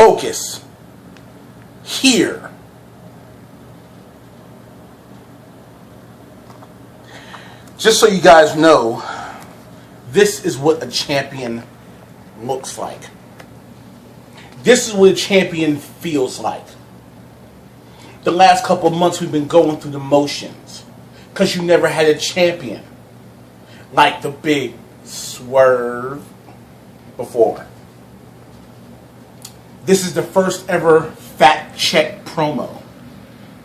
focus here. Just so you guys know, this is what a champion looks like. This is what a champion feels like. The last couple of months we've been going through the motions because you never had a champion like the big Swerve before. This is the first ever fact check promo.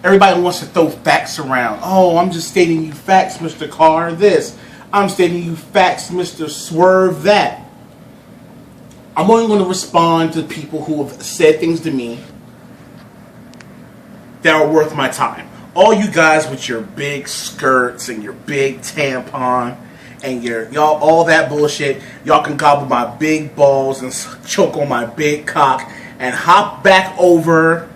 Everybody wants to throw facts around. Oh, I'm just stating you facts, Mr. Carr, this. I'm stating you facts, Mr. Swerve, that. I'm only going to respond to people who have said things to me that are worth my time. All you guys with your big skirts and your big tampon and y'all all that bullshit, y'all can gobble my big balls and choke on my big cock and hop back over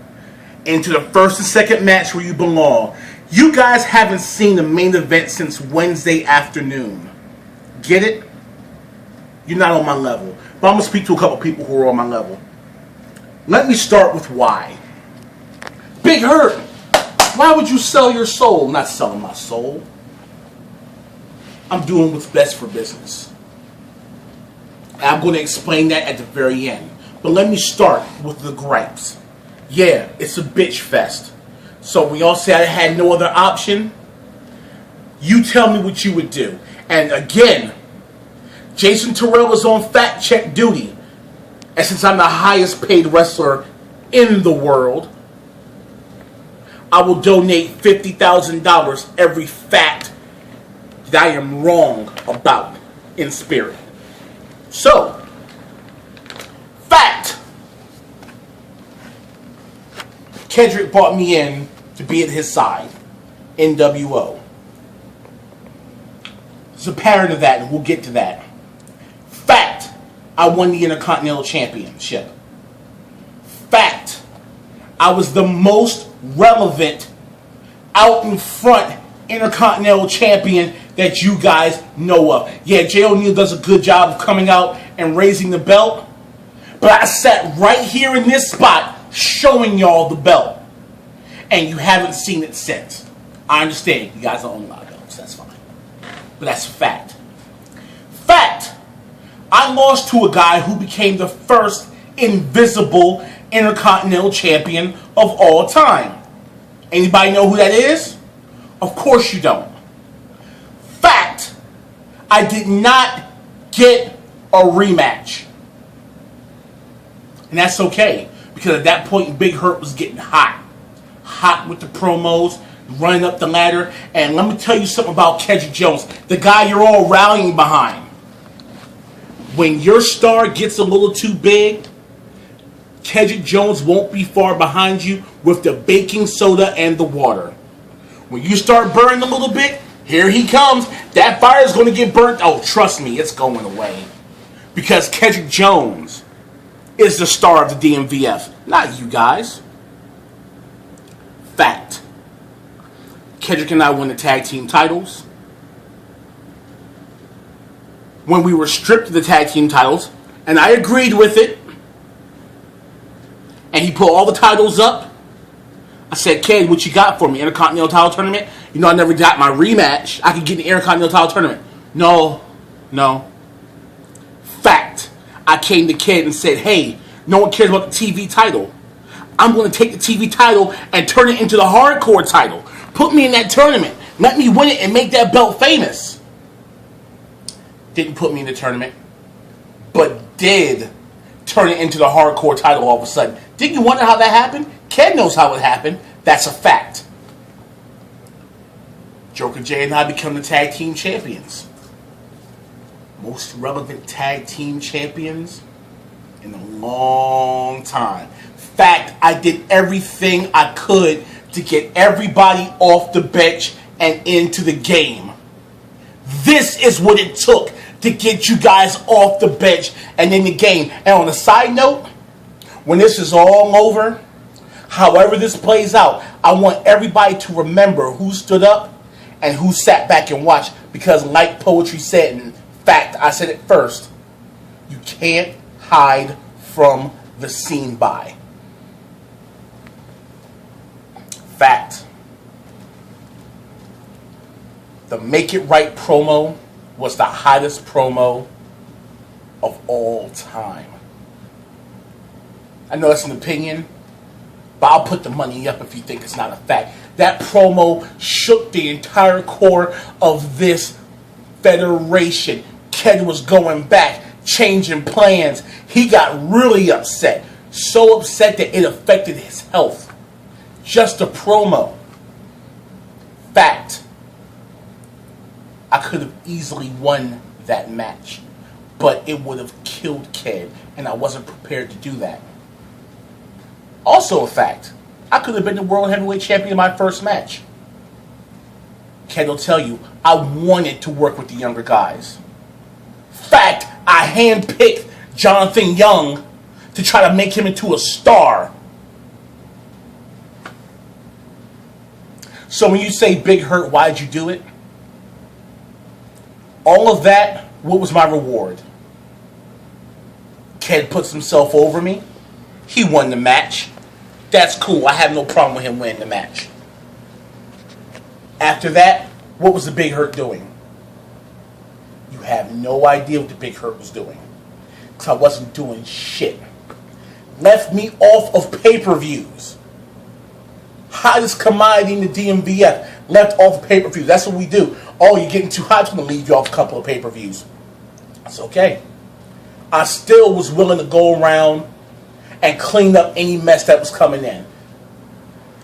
into the first and second match where you belong. You guys haven't seen the main event since Wednesday afternoon. Get it? You're not on my level. But I'm going to speak to a couple people who are on my level. Let me start with why. Big Hurt, why would you sell your soul? I'm not selling my soul. I'm doing what's best for business. And I'm going to explain that at the very end. But let me start with the gripes. Yeah, it's a bitch fest. So when y'all say I had no other option, you tell me what you would do. And again, Jason Terrell is on fact check duty. And since I'm the highest paid wrestler in the world, I will donate $50,000 every fact that I am wrong about in spirit. So, fact. Kendrick brought me in to be at his side. NWO. There's a parent of that, and we'll get to that. Fact. I won the Intercontinental Championship. Fact. I was the most relevant, out in front Intercontinental Champion that you guys know of. Yeah, Jay O'Neal does a good job of coming out and raising the belt, but I sat right here in this spot showing y'all the belt, and you haven't seen it since. I understand you guys don't own a lot of belts, that's fine, but that's a fact. Fact. I lost to a guy who became the first invisible Intercontinental Champion of all time. Anybody know who that is? Of course you don't. Fact. I did not get a rematch. And that's okay, because at that point Big Hurt was getting hot. Hot with the promos, running up the ladder. And let me tell you something about Kedrick Jones, the guy you're all rallying behind. When your star gets a little too big, Kedrick Jones won't be far behind you with the baking soda and the water. When you start burning a little bit, here he comes. That fire is going to get burnt. Oh, trust me, it's going away. Because Kedrick Jones is the star of the DMVF, not you guys. Fact. Kedrick and I won the tag team titles. When we were stripped of the tag team titles, and I agreed with it, and he put all the titles up, I said, Ked, what you got for me? Intercontinental title tournament? You know I never got my rematch. I could get the Intercontinental title tournament. No. Fact. I came to Ked and said, hey, no one cares about the TV title. I'm going to take the TV title and turn it into the hardcore title. Put me in that tournament. Let me win it and make that belt famous. Didn't put me in the tournament, but did turn it into the hardcore title all of a sudden. Didn't you wonder how that happened? Ken knows how it happened. That's a fact. Joker J and I become the tag team champions. Most relevant tag team champions in a long time. Fact, I did everything I could to get everybody off the bench and into the game. This is what it took to get you guys off the bench and in the game. And on a side note, when this is all over, however this plays out, I want everybody to remember who stood up and who sat back and watched. Because like Poetry said, in fact, I said it first, you can't hide from the scene by. Fact. The Make It Right promo was the hottest promo of all time. I know that's an opinion, but I'll put the money up if you think it's not a fact. That promo shook the entire core of this federation. Ked was going back, changing plans. He got really upset. So upset that it affected his health. Just a promo. Fact. I could have easily won that match, but it would have killed Ked, and I wasn't prepared to do that. Also a fact, I could have been the World Heavyweight Champion in my first match. Ked will tell you, I wanted to work with the younger guys. Fact, I handpicked Jonathan Young to try to make him into a star. So when you say Big Hurt, why'd you do it? All of that, what was my reward? Ked puts himself over me. He won the match. That's cool. I have no problem with him winning the match. After that, what was the Big Hurt doing? You have no idea what the Big Hurt was doing. Because I wasn't doing shit. Left me off of pay-per-views. Hottest commodity in the DMVF. Left off of pay-per-views. That's what we do. Oh, you're getting too hot, I'm going to leave you off a couple of pay-per-views. That's okay. I still was willing to go around and clean up any mess that was coming in.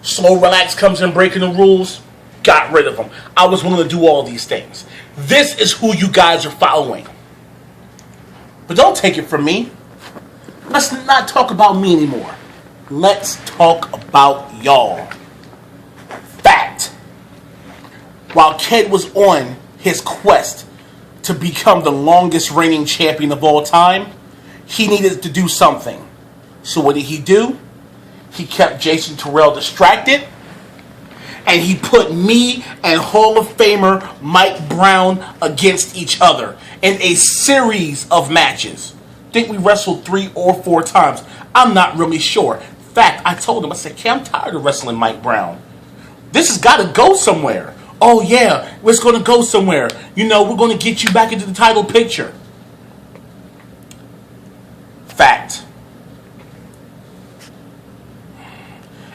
Slow Relax comes in breaking the rules. Got rid of them. I was willing to do all of these things. This is who you guys are following. But don't take it from me. Let's not talk about me anymore. Let's talk about y'all. Fact. While Ked was on his quest to become the longest reigning champion of all time, he needed to do something. So what did he do? He kept Jason Terrell distracted, and he put me and Hall of Famer Mike Brown against each other in a series of matches. I think we wrestled 3 or 4 times. I'm not really sure. In fact, I told him, I said, I'm tired of wrestling Mike Brown. This has got to go somewhere. Oh yeah, it's going to go somewhere. You know, we're going to get you back into the title picture. Fact.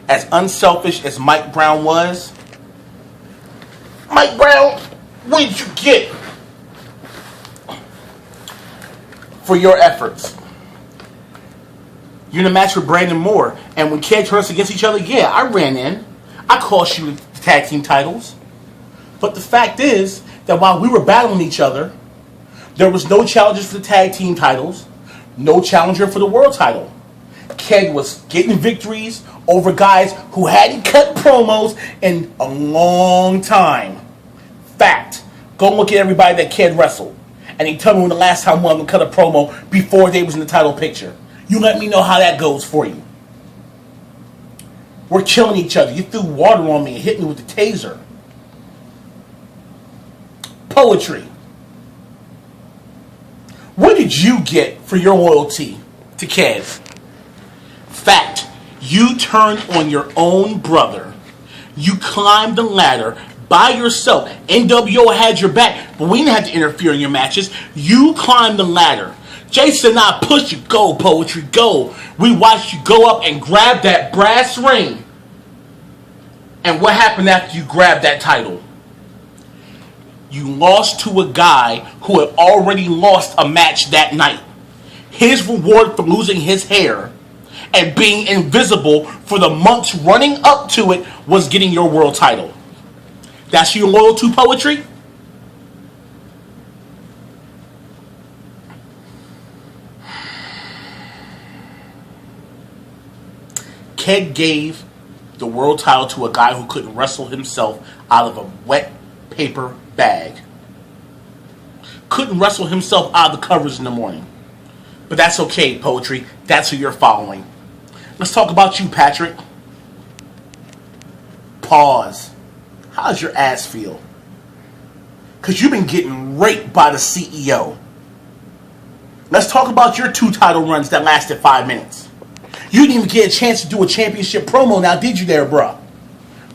As unselfish as Mike Brown was, Mike Brown, what did you get for your efforts? You're in a match with Brandon Moore, and when Ked turned us against each other, yeah, I ran in. I cost you the tag team titles. But the fact is that while we were battling each other, there was no challengers for the tag team titles, no challenger for the world title. Ked was getting victories over guys who hadn't cut promos in a long time. Fact. Go look at everybody that Ked wrestled. And he tell me when the last time one of them cut a promo before they was in the title picture. You let me know how that goes for you. We're killing each other. You threw water on me and hit me with the taser. Poetry. What did you get for your loyalty to Ked? Fact. You turned on your own brother. You climbed the ladder by yourself. NWO had your back, but we didn't have to interfere in your matches. You climbed the ladder. Jason and I pushed you. Go, Poetry, go. We watched you go up and grab that brass ring. And what happened after you grabbed that title? You lost to a guy who had already lost a match that night. His reward for losing his hair and being invisible for the months running up to it was getting your world title. That's your loyal to, Poetry? Ked gave the world title to a guy who couldn't wrestle himself out of a wet paper bag. Couldn't wrestle himself out of the covers in the morning. But that's okay, Poetry. That's who you're following. Let's talk about you, Patrick. Pause. How's your ass feel? Because you've been getting raped by the CEO. Let's talk about your 2 title runs that lasted 5 minutes. You didn't even get a chance to do a championship promo now, did you there, bruh?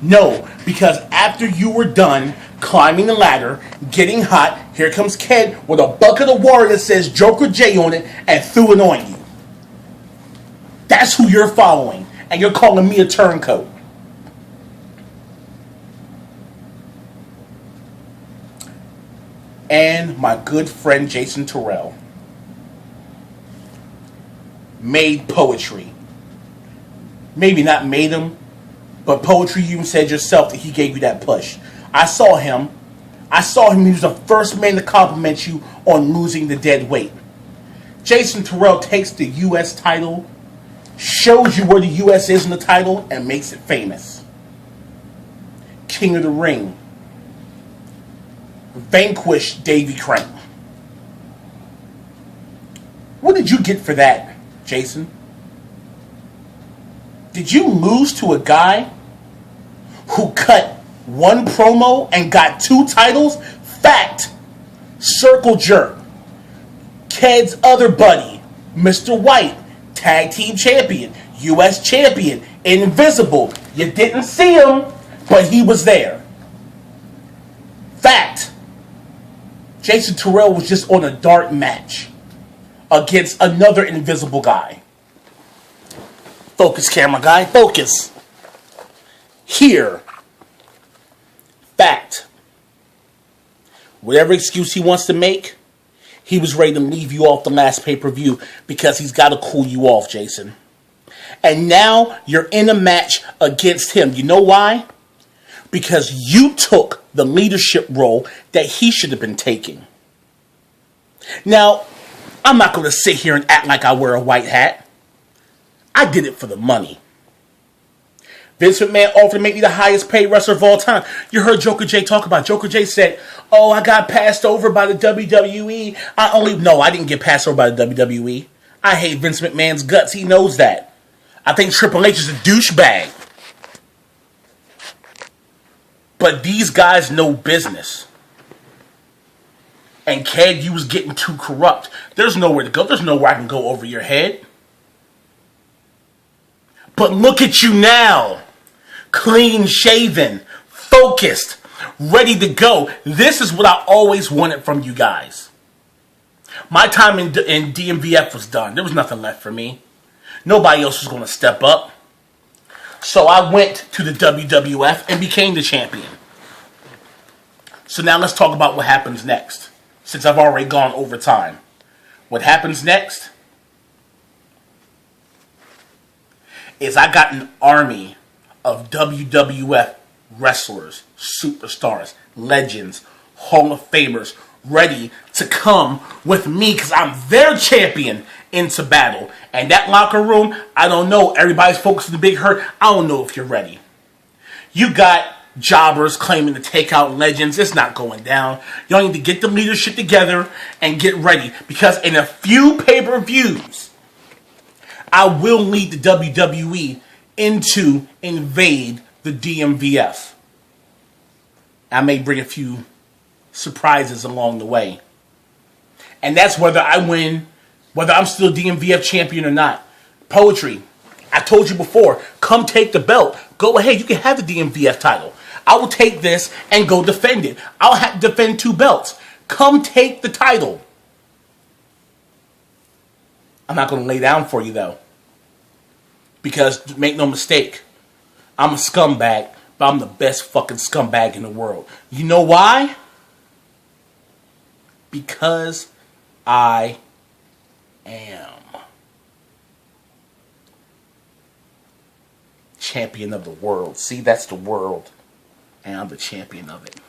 No, because after you were done climbing the ladder, getting hot, here comes Ked with a bucket of water that says Joker J on it and threw it on you. That's who you're following, and you're calling me a turncoat. And my good friend Jason Terrell made poetry. Maybe not made him, but poetry, you even said yourself that he gave you that push. I saw him. He was the first man to compliment you on losing the dead weight. Jason Terrell takes the U.S. title, shows you where the U.S. is in the title, and makes it famous. King of the Ring. Vanquished Davey Crane. What did you get for that, Jason? Did you lose to a guy who cut one promo and got 2 titles? Fact. Circle Jerk. Ked's other buddy, Mr. White, Tag Team Champion, U.S. Champion, Invisible. You didn't see him, but he was there. Fact. Jason Terrell was just on a dark match against another invisible guy. Focus, camera guy. Focus. Here. Fact. Whatever excuse he wants to make, he was ready to leave you off the last pay-per-view because he's got to cool you off, Jason. And now you're in a match against him. You know why? Because you took the leadership role that he should have been taking. Now, I'm not going to sit here and act like I wear a white hat. I did it for the money. Vince McMahon offered to make me the highest paid wrestler of all time. You heard Joker J talk about it. Joker J said, oh, I got passed over by the WWE. No, I didn't get passed over by the WWE. I hate Vince McMahon's guts. He knows that. I think Triple H is a douchebag. But these guys know business. And Ked, you was getting too corrupt. There's nowhere to go. There's nowhere I can go over your head. But look at you now. Clean shaven. Focused. Ready to go. This is what I always wanted from you guys. My time in DMVF was done. There was nothing left for me. Nobody else was going to step up. So I went to the WWF and became the champion. So now let's talk about what happens next. Since I've already gone over time. What happens next is I got an army of WWF wrestlers, superstars, legends, Hall of Famers ready to come with me because I'm their champion into battle. And that locker room, I don't know. Everybody's focused on the Big Hurt. I don't know if you're ready. You got jobbers claiming to take out legends. It's not going down. Y'all need to get the leadership together and get ready. Because in a few pay-per-views, I will lead the WWE into invade the DMVF. I may bring a few surprises along the way. And that's whether I win, whether I'm still DMVF champion or not. Poetry. I told you before, come take the belt. Go ahead, you can have the DMVF title. I will take this and go defend it. I'll have to defend 2 belts. Come take the title. I'm not going to lay down for you, though. Because, make no mistake, I'm a scumbag, but I'm the best fucking scumbag in the world. You know why? Because I am champion of the world. See, that's the world. And I'm the champion of it.